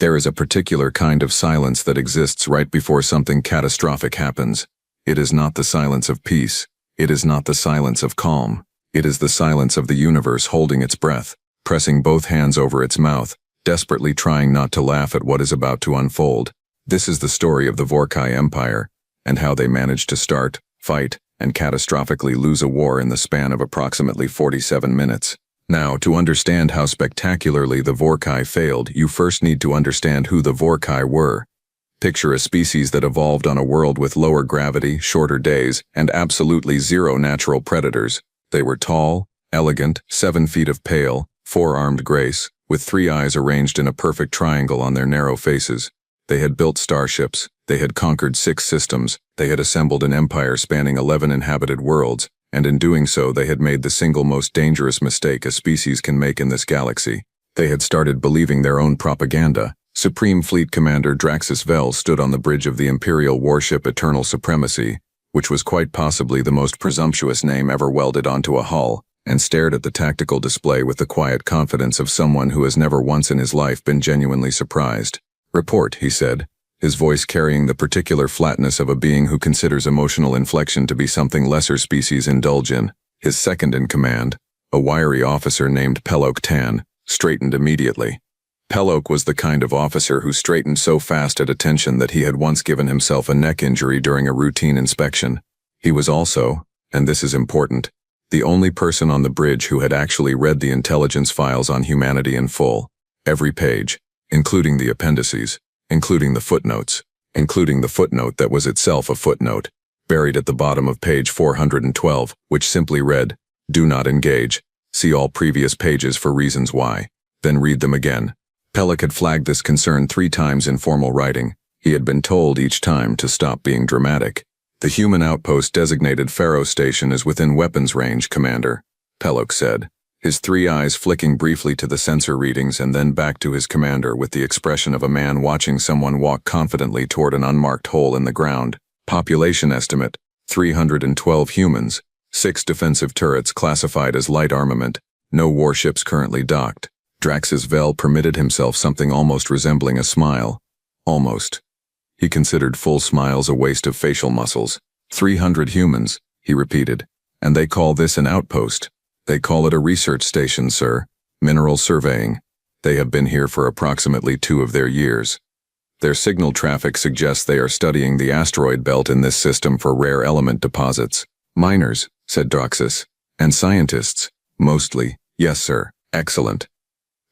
There is a particular kind of silence that exists right before something catastrophic happens. It is not the silence of peace. It is not the silence of calm. It is the silence of the universe holding its breath, pressing both hands over its mouth, desperately trying not to laugh at what is about to unfold. This is the story of the Vorkai Empire, and how they managed to start, fight, and catastrophically lose a war in the span of approximately 47 minutes. Now, to understand how spectacularly the Vorkai failed, you first need to understand who the Vorkai were. Picture a species that evolved on a world with lower gravity, shorter days, and absolutely zero natural predators. They were tall, elegant, 7 feet of pale, 4-armed grace, with 3 eyes arranged in a perfect triangle on their narrow faces. They had built starships, they had conquered 6 systems, they had assembled an empire spanning 11 inhabited worlds, and in doing so they had made the single most dangerous mistake a species can make in this galaxy. They had started believing their own propaganda. Supreme Fleet Commander Draxus Vel stood on the bridge of the Imperial warship Eternal Supremacy, which was quite possibly the most presumptuous name ever welded onto a hull, and stared at the tactical display with the quiet confidence of someone who has never once in his life been genuinely surprised. "Report," he said, his voice carrying the particular flatness of a being who considers emotional inflection to be something lesser species indulge in. His second in command, a wiry officer named Pelok Tan, straightened immediately. Pelok was the kind of officer who straightened so fast at attention that he had once given himself a neck injury during a routine inspection. He was also, and this is important, the only person on the bridge who had actually read the intelligence files on humanity in full. Every page, including the appendices, including the footnotes, including the footnote that was itself a footnote, buried at the bottom of page 412, which simply read, "Do not engage. See all previous pages for reasons why. Then read them again." Pelok had flagged this concern 3 times in formal writing. He had been told each time to stop being dramatic. "The human outpost designated Pharaoh Station is within weapons range, Commander," Pelok said, his 3 eyes flicking briefly to the sensor readings and then back to his commander with the expression of a man watching someone walk confidently toward an unmarked hole in the ground. "Population estimate, 312 humans, 6 defensive turrets classified as light armament, no warships currently docked." Draxus Vel permitted himself something almost resembling a smile. Almost. He considered full smiles a waste of facial muscles. 300 humans, he repeated. "And they call this an outpost. They call it a research station, sir. Mineral surveying. They have been here for approximately 2 of their years. Their signal traffic suggests they are studying the asteroid belt in this system for rare element deposits." "Miners," said Draxus. "And scientists." "Mostly. Yes, sir." "Excellent."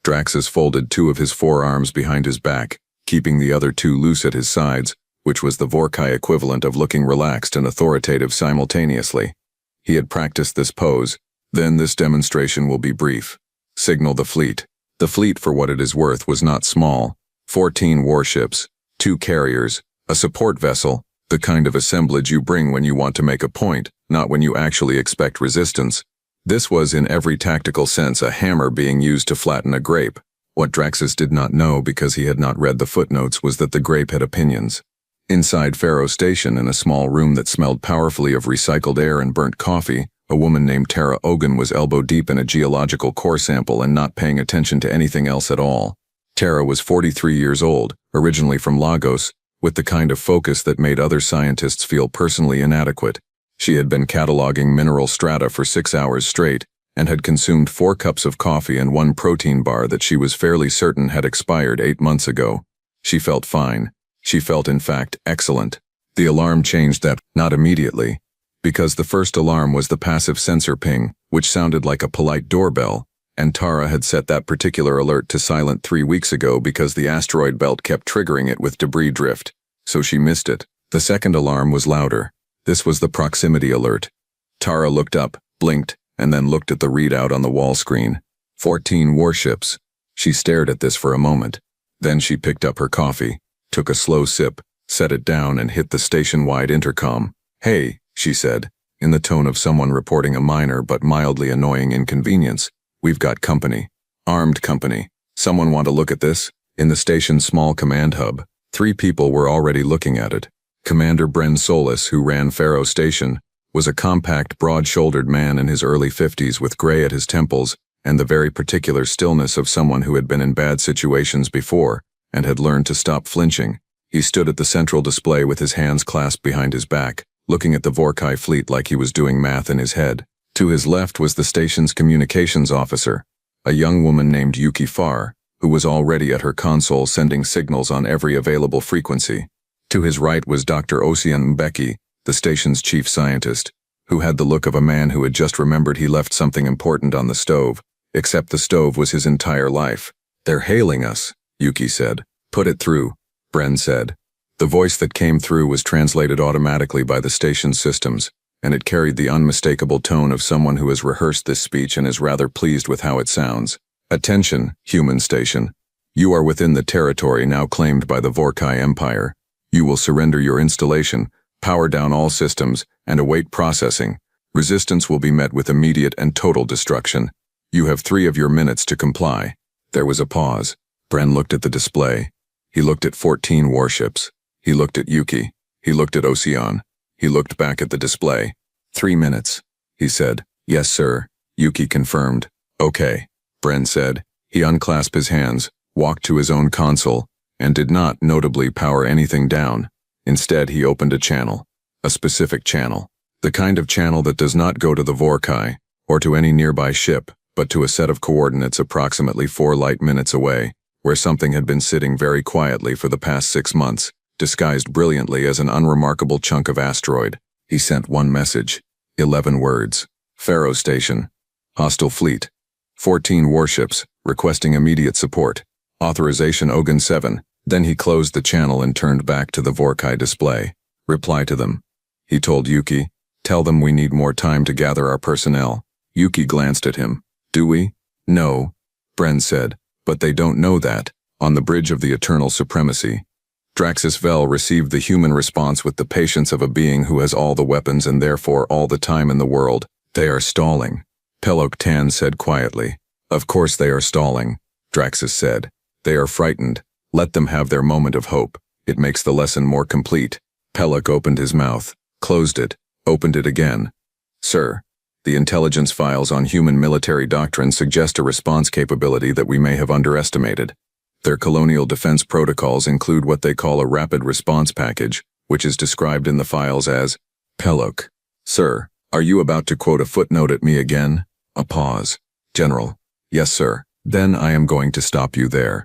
Draxus folded 2 of his forearms behind his back, keeping the other 2 loose at his sides, which was the Vorkai equivalent of looking relaxed and authoritative simultaneously. He had practiced this pose. "Then this demonstration will be brief. Signal the fleet." The fleet, for what it is worth, was not small. 14 warships, 2 carriers, a support vessel, the kind of assemblage you bring when you want to make a point, not when you actually expect resistance. This was in every tactical sense a hammer being used to flatten a grape. What Draxus did not know because he had not read the footnotes was that the grape had opinions. Inside Pharaoh Station, in a small room that smelled powerfully of recycled air and burnt coffee, a woman named Terra was elbow-deep in a geological core sample and not paying attention to anything else at all. Terra was 43 years old, originally from Lagos, with the kind of focus that made other scientists feel personally inadequate. She had been cataloging mineral strata for 6 hours straight, and had consumed 4 cups of coffee and 1 protein bar that she was fairly certain had expired 8 months ago. She felt fine. She felt, in fact, excellent. The alarm changed that, not immediately, because the first alarm was the passive sensor ping, which sounded like a polite doorbell, and Tara had set that particular alert to silent 3 weeks ago because the asteroid belt kept triggering it with debris drift, so she missed it. The second alarm was louder. This was the proximity alert. Tara looked up, blinked, and then looked at the readout on the wall screen. 14 warships. She stared at this for a moment. Then she picked up her coffee, took a slow sip, set it down and hit the station-wide intercom. "Hey," she said, in the tone of someone reporting a minor but mildly annoying inconvenience. "We've got company. Armed company. Someone want to look at this?" In the station's small command hub, 3 people were already looking at it. Commander Bren Solis, who ran Pharaoh Station, was a compact, broad-shouldered man in his early 50s with gray at his temples and the very particular stillness of someone who had been in bad situations before and had learned to stop flinching. He stood at the central display with his hands clasped behind his back, looking at the Vorkai fleet like he was doing math in his head. To his left was the station's communications officer, a young woman named Yuki Farr, who was already at her console sending signals on every available frequency. To his right was Dr. Ocean Mbeki, the station's chief scientist, who had the look of a man who had just remembered he left something important on the stove, except the stove was his entire life. "They're hailing us," Yuki said. "Put it through," Bren said. The voice that came through was translated automatically by the station's systems, and it carried the unmistakable tone of someone who has rehearsed this speech and is rather pleased with how it sounds. "Attention, human station. You are within the territory now claimed by the Vorkai Empire. You will surrender your installation, power down all systems, and await processing. Resistance will be met with immediate and total destruction. You have 3 of your minutes to comply." There was a pause. Bren looked at the display. He looked at 14 warships. He looked at Yuki. He looked at Ocean. He looked back at the display. 3 minutes, he said. "Yes, sir," Yuki confirmed. "Okay," Bren said. He unclasped his hands, walked to his own console, and did not notably power anything down. Instead, he opened a channel. A specific channel. The kind of channel that does not go to the Vorkai, or to any nearby ship, but to a set of coordinates approximately 4 light minutes away, where something had been sitting very quietly for the past 6 months, disguised brilliantly as an unremarkable chunk of asteroid. He sent one message. 11 words. Pharaoh Station. Hostile fleet. 14 warships, requesting immediate support. Authorization Ogun 7. Then he closed the channel and turned back to the Vorkai display. "Reply to them," he told Yuki. "Tell them we need more time to gather our personnel." Yuki glanced at him. "Do we?" "No," Bren said. "But they don't know that." On the bridge of the Eternal Supremacy, Draxus Vel received the human response with the patience of a being who has all the weapons and therefore all the time in the world. "They are stalling," Pelok Tan said quietly. "Of course they are stalling," Draxus said. "They are frightened. Let them have their moment of hope. It makes the lesson more complete." Pelok opened his mouth, closed it, opened it again. "Sir, the intelligence files on human military doctrine suggest a response capability that we may have underestimated. Their colonial defense protocols include what they call a rapid response package, which is described in the files as Pelok. Sir, are you about to quote a footnote at me again? A pause. General. Yes, sir. Then I am going to stop you there.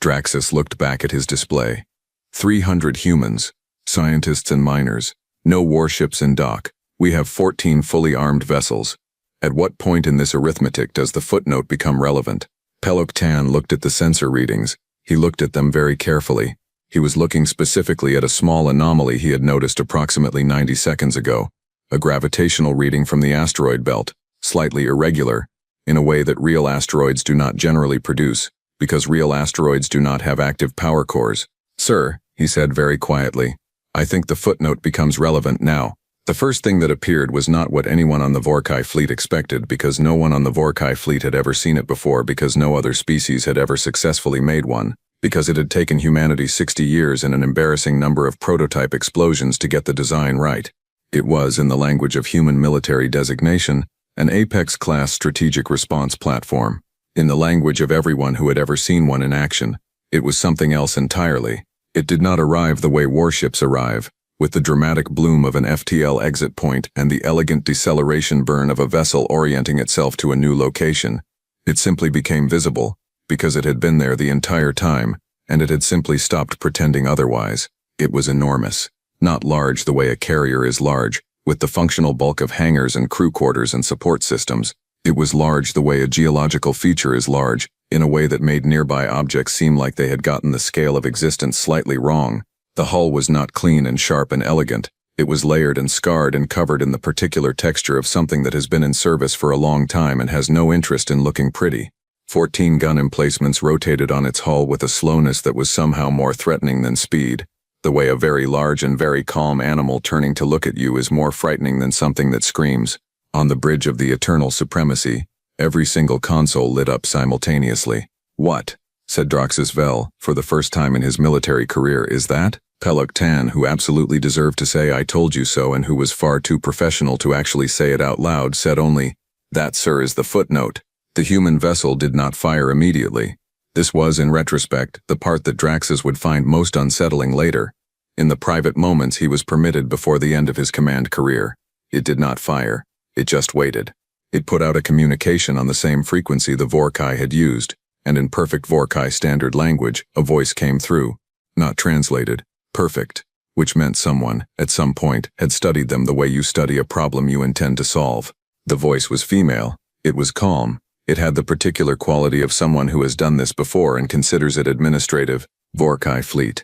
Draxus looked back at his display. 300 humans, scientists and miners, no warships in dock. We have 14 fully armed vessels. At what point in this arithmetic does the footnote become relevant? Pelok Tan looked at the sensor readings. He looked at them very carefully. He was looking specifically at a small anomaly he had noticed approximately 90 seconds ago. A gravitational reading from the asteroid belt, slightly irregular, in a way that real asteroids do not generally produce, because real asteroids do not have active power cores. Sir, he said very quietly, I think the footnote becomes relevant now. The first thing that appeared was not what anyone on the Vorkai fleet expected, because no one on the Vorkai fleet had ever seen it before, because no other species had ever successfully made one, because it had taken humanity 60 years and an embarrassing number of prototype explosions to get the design right. It was, in the language of human military designation, an Apex-class strategic response platform. In the language of everyone who had ever seen one in action, it was something else entirely. It did not arrive the way warships arrive, with the dramatic bloom of an FTL exit point and the elegant deceleration burn of a vessel orienting itself to a new location. It simply became visible, because it had been there the entire time, and it had simply stopped pretending otherwise. It was enormous. Not large the way a carrier is large, with the functional bulk of hangars and crew quarters and support systems. It was large the way a geological feature is large, in a way that made nearby objects seem like they had gotten the scale of existence slightly wrong. The hull was not clean and sharp and elegant. It was layered and scarred and covered in the particular texture of something that has been in service for a long time and has no interest in looking pretty. 14 gun emplacements rotated on its hull with a slowness that was somehow more threatening than speed. The way a very large and very calm animal turning to look at you is more frightening than something that screams. On the bridge of the Eternal Supremacy, every single console lit up simultaneously. What? Said Draxus Vel, for the first time in his military career, is that? Pelok Tan, who absolutely deserved to say I told you so and who was far too professional to actually say it out loud, said only, that, sir, is the footnote. The human vessel did not fire immediately. This was, in retrospect, the part that Draxus would find most unsettling later. In the private moments he was permitted before the end of his command career, it did not fire. It just waited. It put out a communication on the same frequency the Vorkai had used, and in perfect Vorkai standard language, a voice came through. Not translated. Perfect. Which meant someone, at some point, had studied them the way you study a problem you intend to solve. The voice was female. It was calm. It had the particular quality of someone who has done this before and considers it administrative. Vorkai fleet.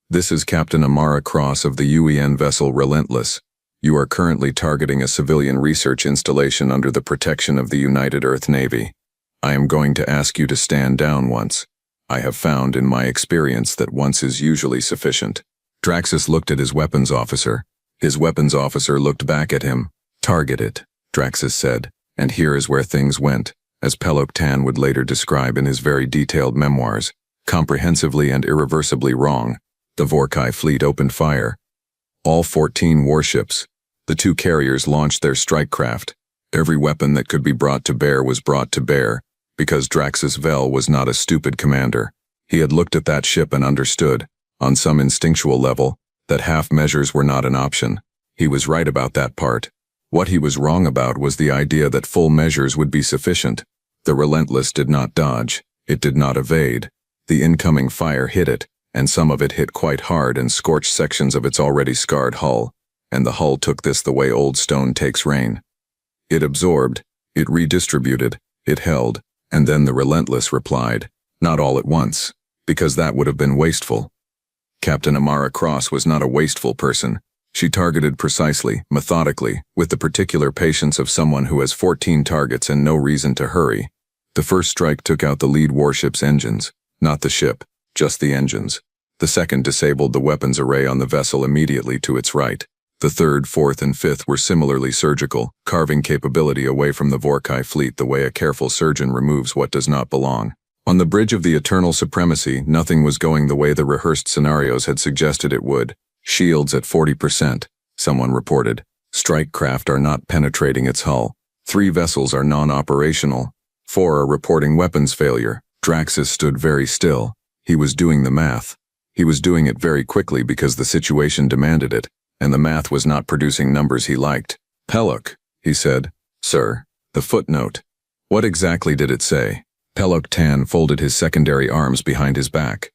This is Captain Amara Cross of the UEN vessel Relentless. You are currently targeting a civilian research installation under the protection of the United Earth Navy. I am going to ask you to stand down once. I have found in my experience that once is usually sufficient. Draxus looked at his weapons officer. His weapons officer looked back at him. Target it, Draxus said, and here is where things went, as Peloktan would later describe in his very detailed memoirs, comprehensively and irreversibly wrong. The Vorkai fleet opened fire. All 14 warships. The 2 carriers launched their strike craft. Every weapon that could be brought to bear was brought to bear, because Draxus Vel was not a stupid commander. He had looked at that ship and understood, on some instinctual level, that half measures were not an option. He was right about that part. What he was wrong about was the idea that full measures would be sufficient. The Relentless did not dodge. It did not evade. The incoming fire hit it, and some of it hit quite hard and scorched sections of its already scarred hull, and the hull took this the way old stone takes rain. It absorbed, it redistributed, it held, and then the Relentless replied, not all at once, because that would have been wasteful. Captain Amara Cross was not a wasteful person. She targeted precisely, methodically, with the particular patience of someone who has 14 targets and no reason to hurry. The first strike took out the lead warship's engines, not the ship, just the engines. The second disabled the weapons array on the vessel immediately to its right. The third, fourth, and fifth were similarly surgical, carving capability away from the Vorkai fleet the way a careful surgeon removes what does not belong. On the bridge of the Eternal Supremacy, nothing was going the way the rehearsed scenarios had suggested it would. Shields at 40%, someone reported. Strike craft are not penetrating its hull. 3 vessels are non-operational. 4 are reporting weapons failure. Draxus stood very still. He was doing the math. He was doing it very quickly because the situation demanded it, and the math was not producing numbers he liked. Pelok, he said. Sir, the footnote. What exactly did it say? Pelok folded his secondary arms behind his back.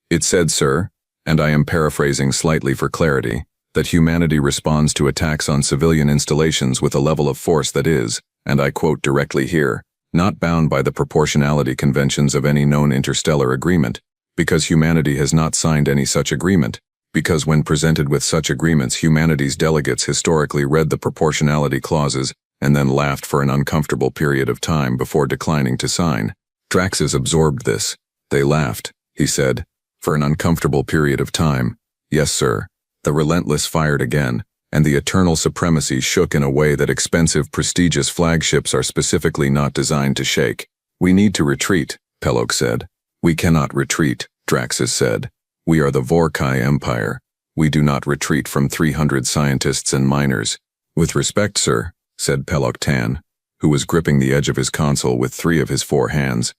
It said, sir, and I am paraphrasing slightly for clarity, that humanity responds to attacks on civilian installations with a level of force that is, and I quote directly here, not bound by the proportionality conventions of any known interstellar agreement, because humanity has not signed any such agreement, because when presented with such agreements humanity's delegates historically read the proportionality clauses and then laughed for an uncomfortable period of time before declining to sign. Draxus absorbed this. They laughed, he said. For an uncomfortable period of time. Yes, sir. The Relentless fired again, and the Eternal Supremacy shook in a way that expensive, prestigious flagships are specifically not designed to shake. We need to retreat, Pelok said. We cannot retreat, Draxus said. We are the Vorkai Empire. We do not retreat from 300 scientists and miners. With respect, sir, said Pelok, who was gripping the edge of his console with 3 of his 4 hands.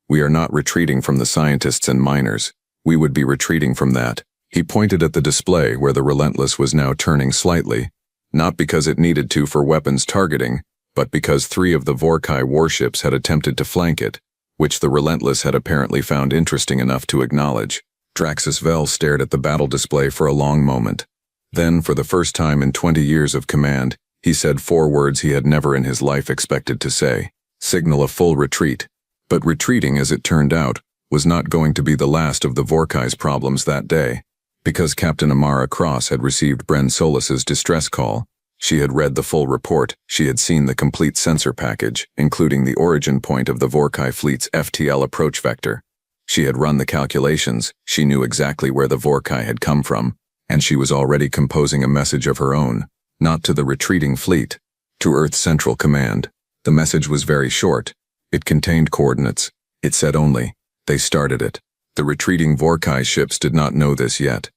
We are not retreating from the scientists and miners. We would be retreating from that. He pointed at the display where the Relentless was now turning slightly, not because it needed to for weapons targeting, but because 3 of the Vorkai warships had attempted to flank it, which the Relentless had apparently found interesting enough to acknowledge. Draxus Vel stared at the battle display for a long moment. Then, for the first time in 20 years of command, he said 4 words he had never in his life expected to say. Signal a full retreat. But retreating, as it turned out, was not going to be the last of the Vorkai's problems that day. Because Captain Amara Cross had received Bren Solis's distress call, she had read the full report, she had seen the complete sensor package, including the origin point of the Vorkai fleet's FTL approach vector. She had run the calculations, she knew exactly where the Vorkai had come from, and she was already composing a message of her own, not to the retreating fleet, to Earth Central Command. The message was very short. It contained coordinates. It said only, they started it. The retreating Vorkai ships did not know this yet.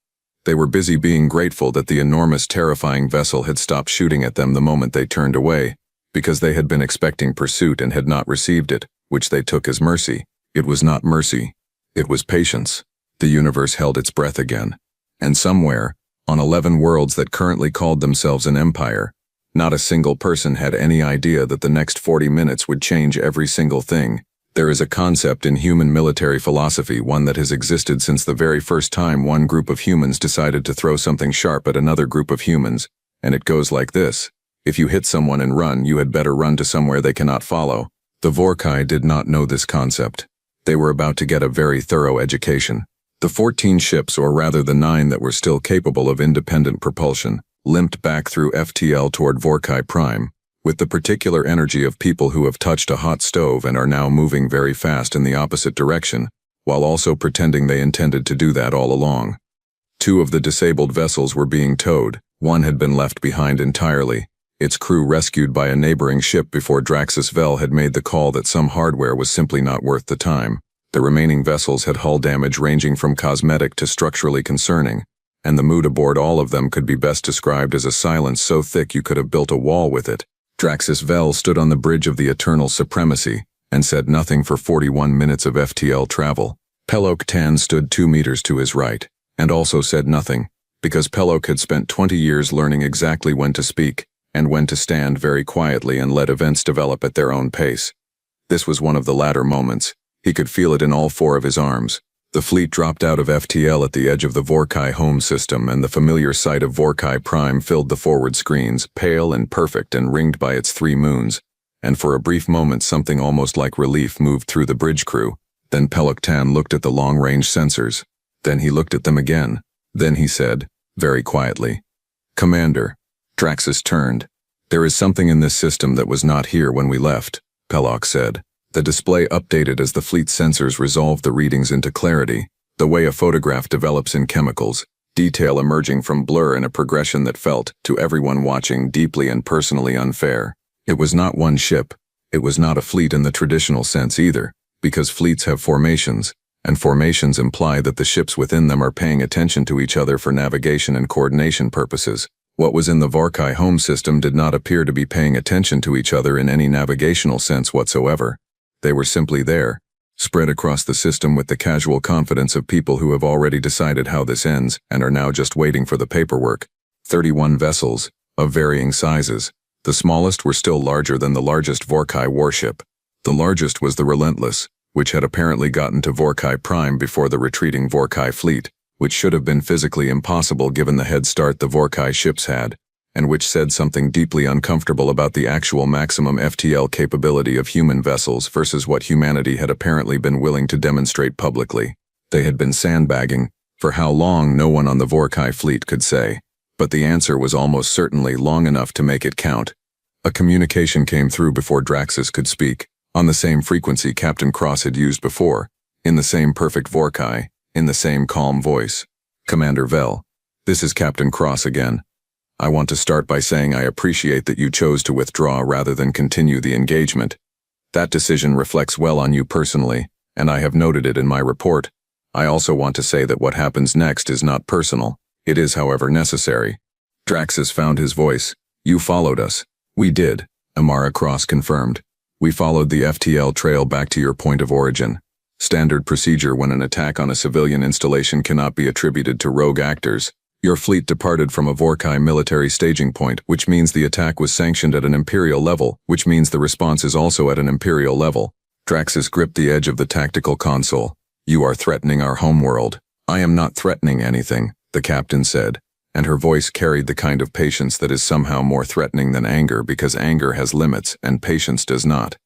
They were busy being grateful that the enormous, terrifying vessel had stopped shooting at them the moment they turned away, because they had been expecting pursuit and had not received it, which they took as mercy. It was not mercy. It was patience. The universe held its breath again. And somewhere, on 11 worlds that currently called themselves an empire, not a single person had any idea that the next 40 minutes would change every single thing. There is a concept in human military philosophy, one that has existed since the very first time one group of humans decided to throw something sharp at another group of humans, and it goes like this. If you hit someone and run, you had better run to somewhere they cannot follow. The Vorkai did not know this concept. They were about to get a very thorough education. The 14 ships, or rather the 9 that were still capable of independent propulsion, limped back through FTL toward Vorkai Prime, with the particular energy of people who have touched a hot stove and are now moving very fast in the opposite direction, while also pretending they intended to do that all along. 2 of the disabled vessels were being towed. 1 had been left behind entirely, its crew rescued by a neighboring ship before Draxus Vel had made the call that some hardware was simply not worth the time. The remaining vessels had hull damage ranging from cosmetic to structurally concerning, and the mood aboard all of them could be best described as a silence so thick you could have built a wall with it. Draxus Vel stood on the bridge of the Eternal Supremacy and said nothing for 41 minutes of FTL travel. Pelok Tan stood 2 meters to his right, and also said nothing, because Pelok had spent 20 years learning exactly when to speak, and when to stand very quietly and let events develop at their own pace. This was one of the latter moments. He could feel it in all 4 of his arms. The fleet dropped out of FTL at the edge of the Vorkai home system, and the familiar sight of Vorkai Prime filled the forward screens, pale and perfect and ringed by its 3 moons. And for a brief moment something almost like relief moved through the bridge crew. Then Pelok Tan looked at the long-range sensors. Then he looked at them again. Then he said, very quietly, "Commander." Draxus turned. "There is something in this system that was not here when we left," Pelok said. The display updated as the fleet sensors resolved the readings into clarity, the way a photograph develops in chemicals, detail emerging from blur in a progression that felt, to everyone watching, deeply and personally unfair. It was not one ship. It was not a fleet in the traditional sense either, because fleets have formations, and formations imply that the ships within them are paying attention to each other for navigation and coordination purposes. What was in the Vorkai home system did not appear to be paying attention to each other in any navigational sense whatsoever. They were simply there, spread across the system with the casual confidence of people who have already decided how this ends and are now just waiting for the paperwork. 31 vessels, of varying sizes. The smallest were still larger than the largest Vorkai warship. The largest was the Relentless, which had apparently gotten to Vorkai Prime before the retreating Vorkai fleet, which should have been physically impossible given the head start the Vorkai ships had, and which said something deeply uncomfortable about the actual maximum FTL capability of human vessels versus what humanity had apparently been willing to demonstrate publicly. They had been sandbagging. For how long, no one on the Vorkai fleet could say, but the answer was almost certainly long enough to make it count. A communication came through before Draxus could speak, on the same frequency Captain Cross had used before, in the same perfect Vorkai, in the same calm voice. "Commander Vel, this is Captain Cross again. I want to start by saying I appreciate that you chose to withdraw rather than continue the engagement. That decision reflects well on you personally, and I have noted it in my report. I also want to say that what happens next is not personal. It is, however, necessary." Draxus found his voice. "You followed us." "We did," Amara Cross confirmed. "We followed the FTL trail back to your point of origin. Standard procedure when an attack on a civilian installation cannot be attributed to rogue actors. Your fleet departed from a Vorkai military staging point, which means the attack was sanctioned at an Imperial level, which means the response is also at an Imperial level." Draxus gripped the edge of the tactical console. "You are threatening our homeworld." "I am not threatening anything," the captain said, and her voice carried the kind of patience that is somehow more threatening than anger because anger has limits and patience does not.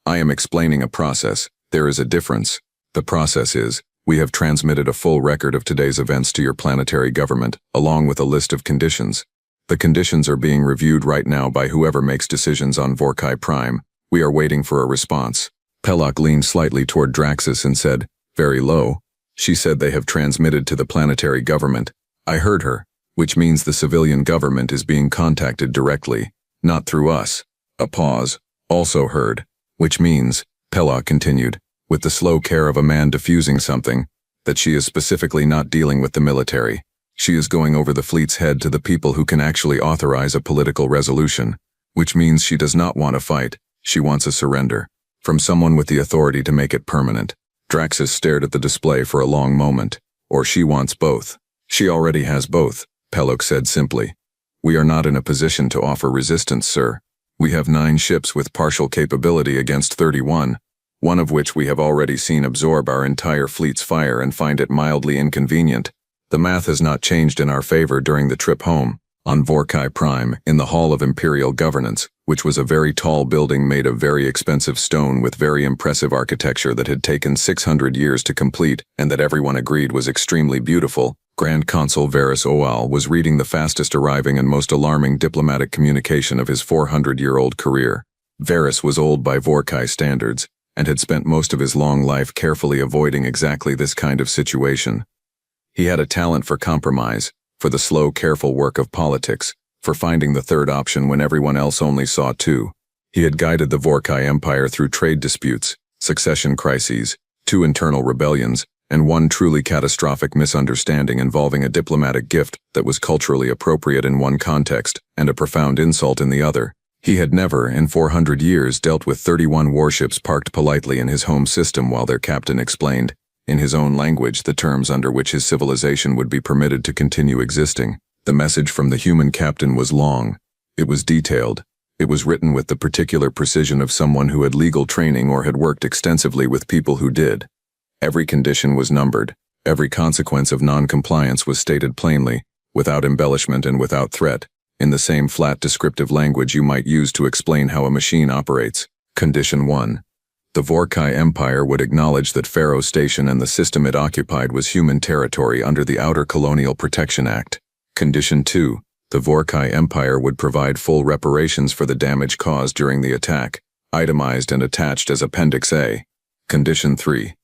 "I am explaining a process. There is a difference. The process is, we have transmitted a full record of today's events to your planetary government, along with a list of conditions. The conditions are being reviewed right now by whoever makes decisions on Vorkai Prime. We are waiting for a response." Pelok leaned slightly toward Draxus and said, very low, "She said they have transmitted to the planetary government. I heard her, which means the civilian government is being contacted directly, not through us." A pause. "Also heard, which means," Pelok continued, with the slow care of a man diffusing something, "that she is specifically not dealing with the military. She is going over the fleet's head to the people who can actually authorize a political resolution, which means she does not want a fight, she wants a surrender, from someone with the authority to make it permanent." Draxus stared at the display for a long moment. Or she wants both. She already has both, Pelok said simply. We are not in a position to offer resistance, sir. We have 9 ships with partial capability against 31, one of which we have already seen absorb our entire fleet's fire and find it mildly inconvenient. The math has not changed in our favor during the trip home. On Vorkai Prime, in the Hall of Imperial Governance, which was a very tall building made of very expensive stone with very impressive architecture that had taken 600 years to complete and that everyone agreed was extremely beautiful, Grand Consul Varys Oal was reading the fastest arriving and most alarming diplomatic communication of his 400-year-old career. Varys was old by Vorkai standards, and had spent most of his long life carefully avoiding exactly this kind of situation. He had a talent for compromise, for the slow, careful work of politics, for finding the third option when everyone else only saw 2. He had guided the Vorkai Empire through trade disputes, succession crises, 2 internal rebellions, and 1 truly catastrophic misunderstanding involving a diplomatic gift that was culturally appropriate in one context and a profound insult in the other. He had never, in 400 years, dealt with 31 warships parked politely in his home system while their captain explained, in his own language, the terms under which his civilization would be permitted to continue existing. The message from the human captain was long. It was detailed. It was written with the particular precision of someone who had legal training or had worked extensively with people who did. Every condition was numbered. Every consequence of non-compliance was stated plainly, without embellishment and without threat, in the same flat descriptive language you might use to explain how a machine operates. Condition 1. The Vorkai Empire would acknowledge that Pharaoh Station and the system it occupied was human territory under the Outer Colonial Protection Act. Condition 2. The Vorkai Empire would provide full reparations for the damage caused during the attack, itemized and attached as Appendix A. Condition 3.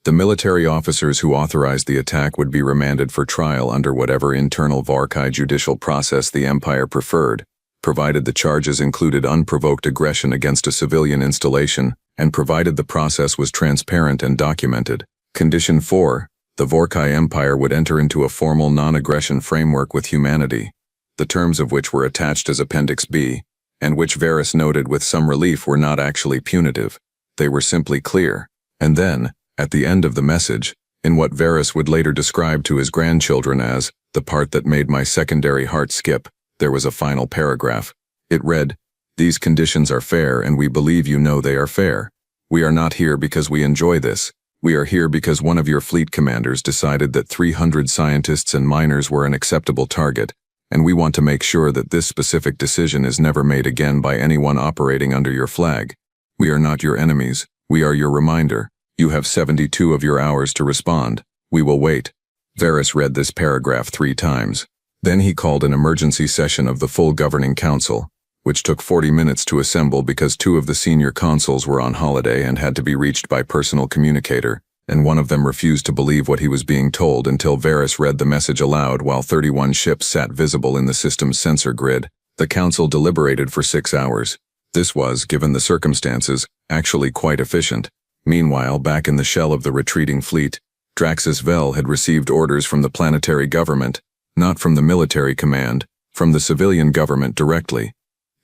The military officers who authorized the attack would be remanded for trial under whatever internal Vorkai judicial process the Empire preferred, provided the charges included unprovoked aggression against a civilian installation, and provided the process was transparent and documented. Condition 4. The Vorkai Empire would enter into a formal non-aggression framework with humanity, the terms of which were attached as Appendix B, and which Varys noted with some relief were not actually punitive. They were simply clear. And then, at the end of the message, in what Varys would later describe to his grandchildren as the part that made my secondary heart skip, there was a final paragraph. It read, "These conditions are fair and we believe you know they are fair. We are not here because we enjoy this. We are here because one of your fleet commanders decided that 300 scientists and miners were an acceptable target, and we want to make sure that this specific decision is never made again by anyone operating under your flag. We are not your enemies. We are your reminder. You have 72 of your hours to respond. We will wait." Varys read this paragraph 3 times. Then he called an emergency session of the full governing council, which took 40 minutes to assemble because 2 of the senior consuls were on holiday and had to be reached by personal communicator, and one of them refused to believe what he was being told until Varys read the message aloud while 31 ships sat visible in the system's sensor grid. The council deliberated for 6 hours. This was, given the circumstances, actually quite efficient. Meanwhile, back in the shell of the retreating fleet, Draxus Vel had received orders from the planetary government, not from the military command, from the civilian government directly.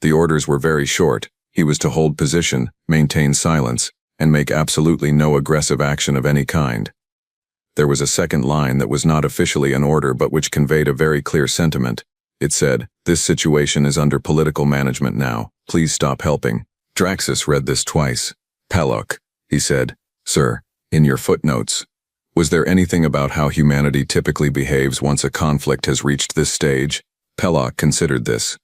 The orders were very short. He was to hold position, maintain silence, and make absolutely no aggressive action of any kind. There was a second line that was not officially an order but which conveyed a very clear sentiment. It said, "This situation is under political management now. Please stop helping." Draxus read this twice. "Pelok," he said, "Sir, in your footnotes, was there anything about how humanity typically behaves once a conflict has reached this stage?" Pelok considered this.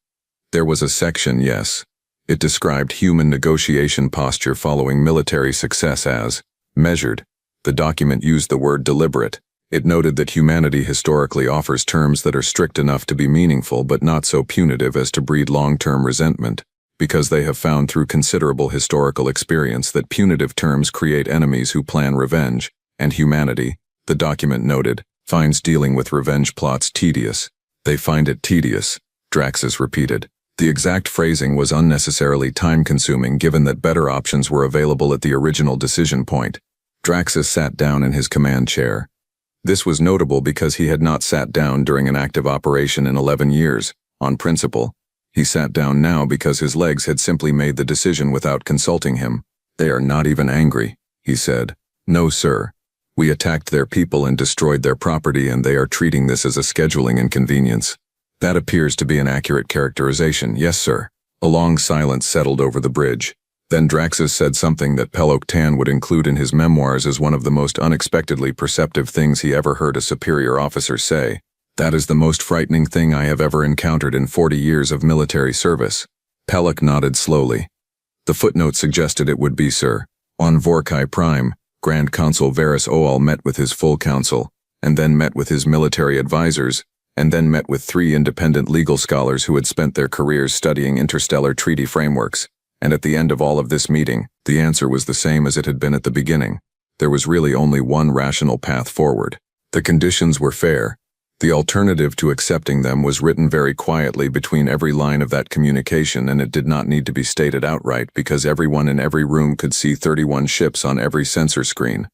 There was a section, yes. It described human negotiation posture following military success as measured. The document used the word deliberate. It noted that humanity historically offers terms that are strict enough to be meaningful but not so punitive as to breed long-term resentment, because they have found through considerable historical experience that punitive terms create enemies who plan revenge, and humanity, the document noted, finds dealing with revenge plots tedious. They find it tedious, Draxus repeated. The exact phrasing was unnecessarily time-consuming given that better options were available at the original decision point. Draxus sat down in his command chair. This was notable because he had not sat down during an active operation in 11 years, on principle. He sat down now because his legs had simply made the decision without consulting him. "They are not even angry," he said. No, sir. We attacked their people and destroyed their property, and they are treating this as a scheduling inconvenience. That appears to be an accurate characterization, yes, sir. A long silence settled over the bridge. Then Draxus said something that Peloktan would include in his memoirs as one of the most unexpectedly perceptive things he ever heard a superior officer say. That is the most frightening thing I have ever encountered in 40 years of military service. Pelok nodded slowly. The footnote suggested it would be, sir. On Vorkai Prime, Grand Consul Varys Oal met with his full council, and then met with his military advisors, and then met with 3 independent legal scholars who had spent their careers studying interstellar treaty frameworks. And at the end of all of this meeting, the answer was the same as it had been at the beginning. There was really only one rational path forward. The conditions were fair. The alternative to accepting them was written very quietly between every line of that communication, and it did not need to be stated outright because everyone in every room could see 31 ships on every sensor screen.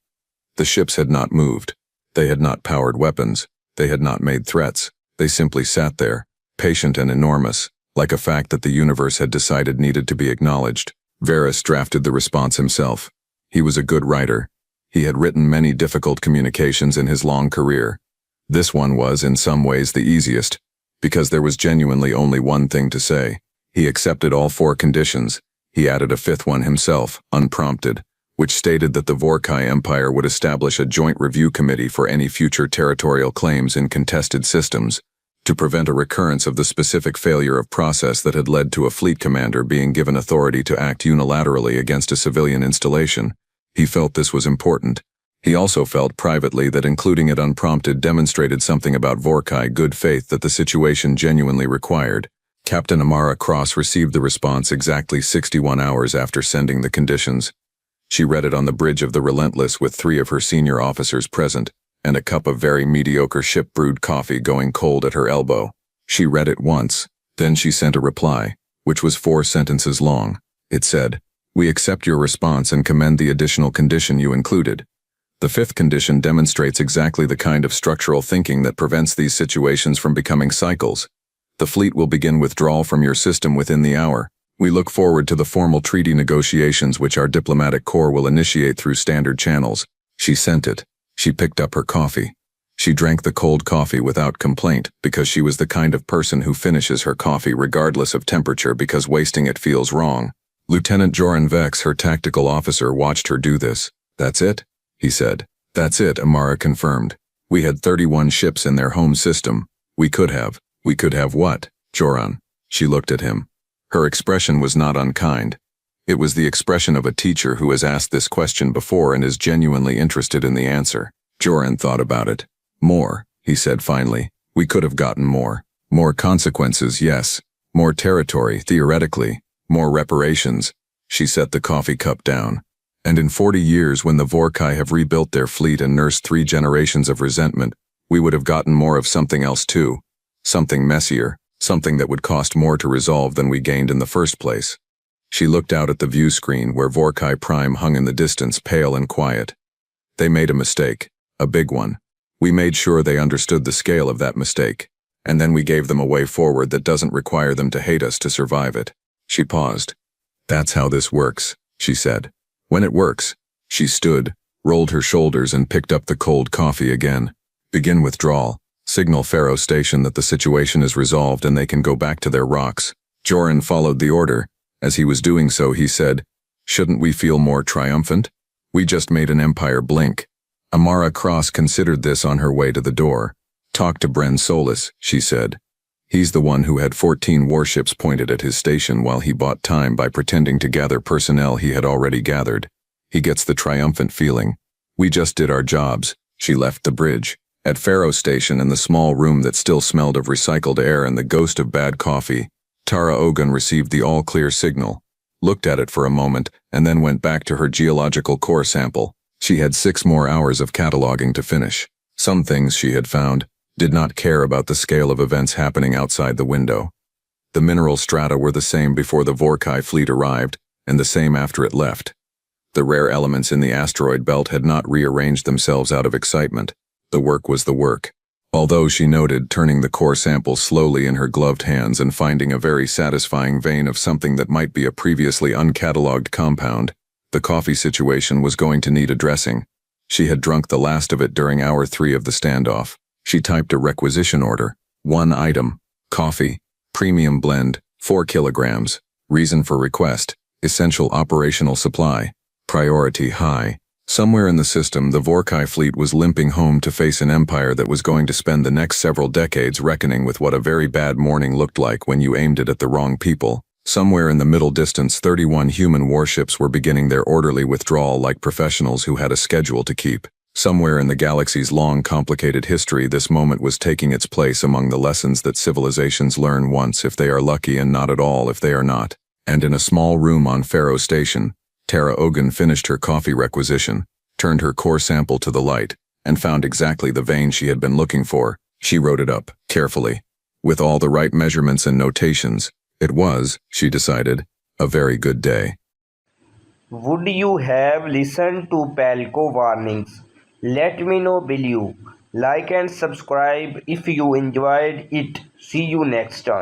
The ships had not moved. They had not powered weapons. They had not made threats. They simply sat there, patient and enormous, like a fact that the universe had decided needed to be acknowledged. Varys drafted the response himself. He was a good writer. He had written many difficult communications in his long career. This one was, in some ways, the easiest, because there was genuinely only one thing to say. He accepted all 4 conditions. He added a 5th one himself, unprompted, which stated that the Vorkai Empire would establish a joint review committee for any future territorial claims in contested systems, to prevent a recurrence of the specific failure of process that had led to a fleet commander being given authority to act unilaterally against a civilian installation. He felt this was important. He also felt privately that including it unprompted demonstrated something about Vorkai good faith that the situation genuinely required. Captain Amara Cross received the response exactly 61 hours after sending the conditions. She read it on the bridge of the Relentless with 3 of her senior officers present, and a cup of very mediocre ship-brewed coffee going cold at her elbow. She read it once, then she sent a reply, which was 4 sentences long. It said, "We accept your response and commend the additional condition you included. The 5th condition demonstrates exactly the kind of structural thinking that prevents these situations from becoming cycles. The fleet will begin withdrawal from your system within the hour. We look forward to the formal treaty negotiations which our diplomatic corps will initiate through standard channels." She sent it. She picked up her coffee. She drank the cold coffee without complaint because she was the kind of person who finishes her coffee regardless of temperature because wasting it feels wrong. Lieutenant Joran Vex, her tactical officer, watched her do this. "That's it?" he said. "That's it," Amara confirmed. "We had 31 ships in their home system. We could have what, Joran?" She looked at him. Her expression was not unkind. It was the expression of a teacher who has asked this question before and is genuinely interested in the answer. Joran thought about it. "More," he said finally. "We could have gotten more. More consequences, yes. More territory, theoretically. More reparations." She set the coffee cup down. "And in 40 years, when the Vorkai have rebuilt their fleet and nursed 3 generations of resentment, we would have gotten more of something else too. Something messier, something that would cost more to resolve than we gained in the first place." She looked out at the view screen where Vorkai Prime hung in the distance, pale and quiet. "They made a mistake, a big one. We made sure they understood the scale of that mistake, and then we gave them a way forward that doesn't require them to hate us to survive it." She paused. "That's how this works," she said. "When it works." She stood, rolled her shoulders and picked up the cold coffee again. "Begin withdrawal. Signal Pharaoh Station that the situation is resolved and they can go back to their rocks." Joran followed the order. As he was doing so, he said, "Shouldn't we feel more triumphant? We just made an empire blink." Amara Cross considered this on her way to the door. "Talk to Bren Solis," she said. "He's the one who had 14 warships pointed at his station while he bought time by pretending to gather personnel he had already gathered. He gets the triumphant feeling. We just did our jobs." She left the bridge. At Pharaoh Station, in the small room that still smelled of recycled air and the ghost of bad coffee, Tara Ogun received the all-clear signal, looked at it for a moment, and then went back to her geological core sample. She had 6 more hours of cataloging to finish. Some things she had found did not care about the scale of events happening outside the window. The mineral strata were the same before the Vorkai fleet arrived, and the same after it left. The rare elements in the asteroid belt had not rearranged themselves out of excitement. The work was the work. Although she noted, turning the core sample slowly in her gloved hands and finding a very satisfying vein of something that might be a previously uncatalogued compound, the coffee situation was going to need addressing. She had drunk the last of it during hour 3 of the standoff. She typed a requisition order. 1 item. Coffee. Premium blend. 4 kilograms. Reason for request. Essential operational supply. Priority high. Somewhere in the system, the Vorkai fleet was limping home to face an empire that was going to spend the next several decades reckoning with what a very bad morning looked like when you aimed it at the wrong people. Somewhere in the middle distance, 31 human warships were beginning their orderly withdrawal like professionals who had a schedule to keep. Somewhere in the galaxy's long, complicated history, this moment was taking its place among the lessons that civilizations learn once if they are lucky and not at all if they are not. And in a small room on Pharaoh Station, Terra Ogun finished her coffee requisition, turned her core sample to the light, and found exactly the vein she had been looking for. She wrote it up, carefully, with all the right measurements and notations. It was, she decided, a very good day. Would you have listened to Palco warnings? Let me know below. Like and subscribe if you enjoyed it. See you next time.